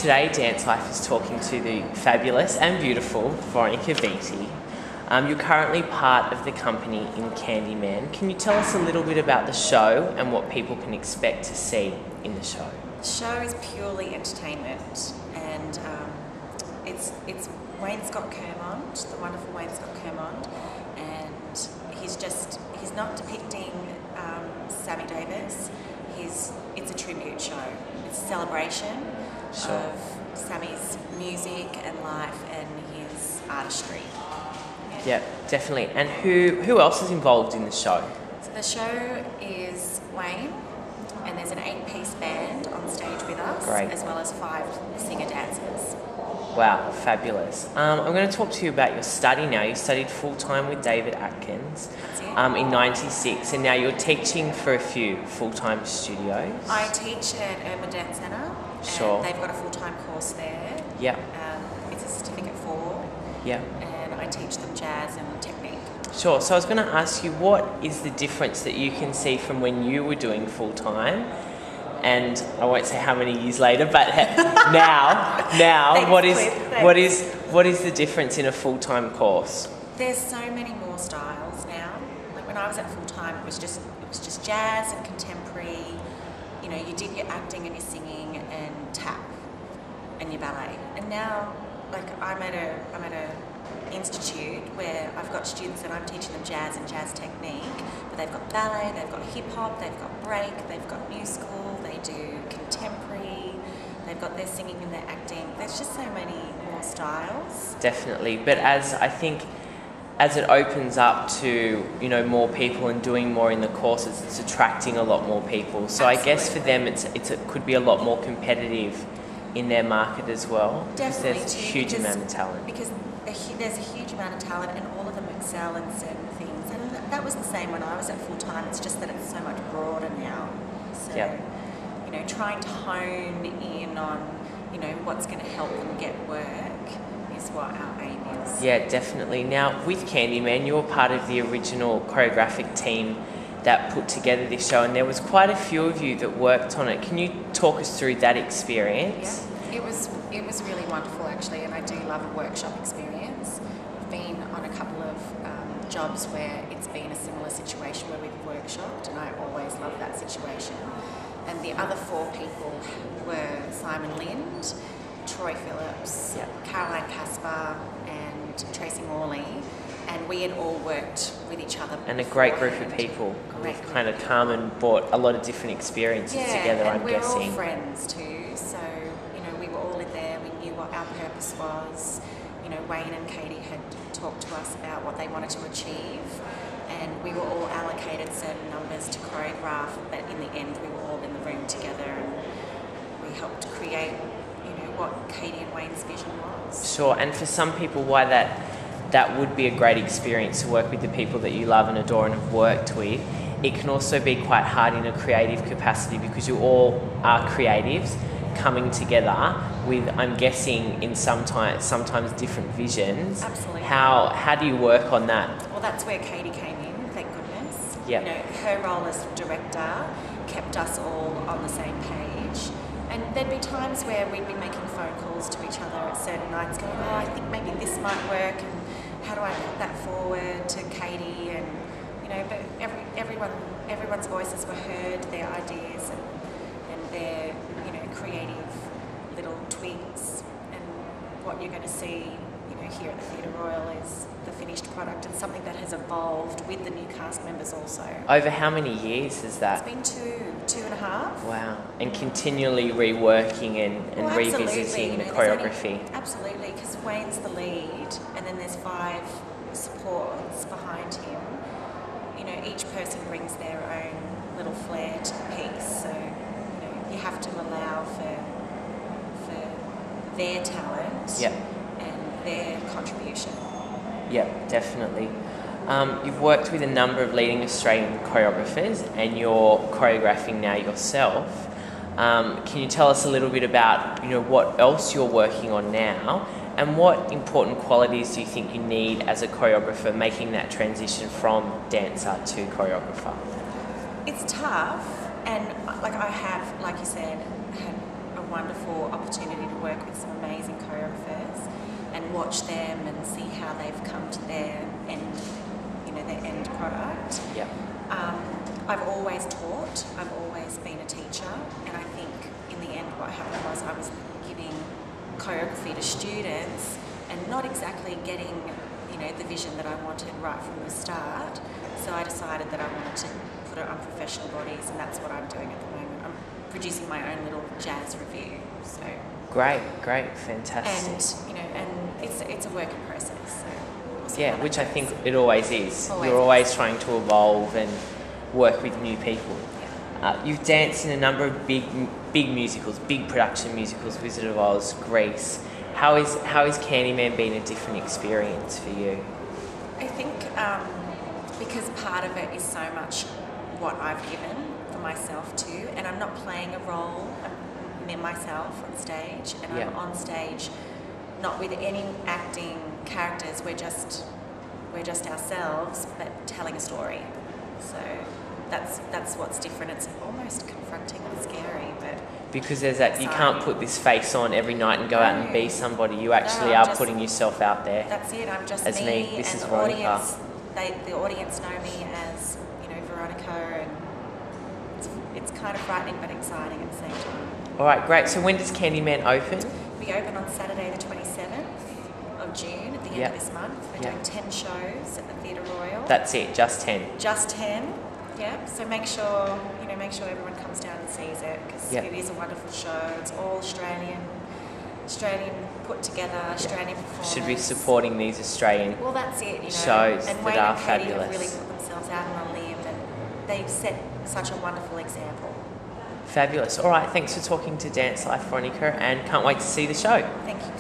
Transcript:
Today, DanceLife is talking to the fabulous and beautiful Veronica Beattie. You're currently part of the company in Candyman. Can you tell us a little bit about the show and what people can expect to see in the show? The show is purely entertainment, and it's Wayne Scott Kermond, the wonderful Wayne Scott Kermond, and he's not depicting Sammy Davis. It's a tribute show. It's a celebration of Sammy's music and life and his artistry. Yeah, definitely. And who else is involved in the show? So the show is Wayne, and there's an 8-piece band on stage with us, Great. as well as 5 singer-dancers. Wow, fabulous. I'm going to talk to you about your study now. You studied full-time with David Atkins in '96, and now you're teaching for a few full-time studios. I teach at Urban Dance Centre, Sure. and they've got a full-time course there. Yeah. It's a Certificate 4, Yeah. and I teach them jazz and technique. Sure. So I was going to ask you, what is the difference that you can see from when you were doing full-time, and I won't say how many years later, but now, Thanks, what is the difference in a full-time course? There's so many more styles now. Like when I was at full-time, it was just jazz and contemporary. You know, you did your acting and your singing and tap and your ballet. And now, like I'm at a institute where I've got students and I'm teaching them jazz and jazz technique, but they've got ballet, they've got hip hop, they've got break, they've got musical, they do contemporary, they've got their singing and their acting. There's just so many more styles. Definitely, but as it opens up to, you know, more people and doing more in the courses, it's attracting a lot more people. So Absolutely. I guess for them, it could be a lot more competitive in their market as well. Definitely, because there's a huge amount of talent. Because there's a huge amount of talent, and all of them excel in certain things. And that was the same when I was at full time. It's just that it's so much broader now. So, Yep. you know, trying to hone in on, you know, what's going to help them get work is what our aim is. Yeah, definitely. Now, with Candyman, you were part of the original choreographic team that put together this show, and there was quite a few of you that worked on it. Can you talk us through that experience? Yeah, it was really wonderful actually, and I do love a workshop experience. I've been on a couple of jobs where it's been a similar situation where we've workshopped, and I always love that situation. And the other 4 people were Simon Lind, Troy Phillips, Caroline Caspar, and Tracy Morley, and we had all worked with each other. And a great group of people. Great. Kind of come and brought a lot of different experiences together, and I'm we're guessing. all friends too, so, you know, we were all in there, we knew what our purpose was. You know, Wayne and Katie had talked to us about what they wanted to achieve, and we were all allocated certain numbers to choreograph, but in the end we were all in the room together, and we helped create, you know, what Katie and Wayne's vision was. Sure, and for some people, why that would be a great experience to work with the people that you love and adore and have worked with. It can also be quite hard in a creative capacity because you all are creatives coming together with, I'm guessing, in sometimes different visions. Absolutely. How do you work on that? Well, that's where Katie came in, thank goodness. Yeah. You know, her role as director kept us all on the same page. And there'd be times where we'd be making phone calls to each other at certain nights going, oh, I think maybe this might work, and how do I put that forward to Katie? And, you know, but everyone's voices were heard, their ideas and their, you know, creative little tweaks. And what you're going to see, you know, here at the Theatre Royal is the finished product, and something that has evolved with the new cast members also. Over how many years is that? It's been two and a half. Wow. And continually reworking and revisiting you know, the choreography. Absolutely, because Wayne's the lead, and then there's 5 supports behind him. You know, each person brings their own little flair to the piece, so, you know, you have to allow for their talent and their contribution. Yeah, definitely. You've worked with a number of leading Australian choreographers, and you're choreographing now yourself. Can you tell us a little bit about, you know, what else you're working on now, and what important qualities do you think you need as a choreographer making that transition from dancer to choreographer? It's tough, and like I have, like you said, had a wonderful opportunity to work with some amazing choreographers and watch them and see how they've come to their end, their end product. Yeah. I've always taught, I've always been a teacher, and I think in the end what happened was I was giving choreography to students and not exactly getting, the vision that I wanted right from the start. So I decided that I wanted to put it on professional bodies, and that's what I'm doing at the moment. I'm producing my own little jazz review. So Great, fantastic. And it's a work in process. So we'll see how that which I goes. think it always is. Always You're is. always trying to evolve and work with new people. Yeah. You've danced in a number of big musicals, big production musicals, Wizard of Oz, Grease. How is Candyman been a different experience for you? I think because part of it is so much what I've given for myself too, and I'm not playing a role. I'm myself on stage, and I'm on stage not with any acting characters. We're just ourselves, but telling a story. So that's what's different. It's almost confronting and scary, but because there's that, you can't put this face on every night and go out and be somebody. You actually I'm are just putting yourself out there. That's it. I'm just as me. This and is the Veronica. audience. The audience know me as Veronica, and it's kind of frightening but exciting at the same time. All right, great. So when does Candyman open? We open on Saturday the 27th of June at the end of this month. We're doing 10 shows at the Theatre Royal. That's it, just 10. Just 10. Yeah. So make sure everyone comes down and sees it, because it is a wonderful show. It's all Australian put together, Australian performance. Should be supporting these Australian Well, that's it. shows and that Wayne are and Katie fabulous. have really put themselves out on a limb, and they've set such a wonderful example. Fabulous. All right, thanks for talking to DanceLife, Veronica, and can't wait to see the show. Thank you.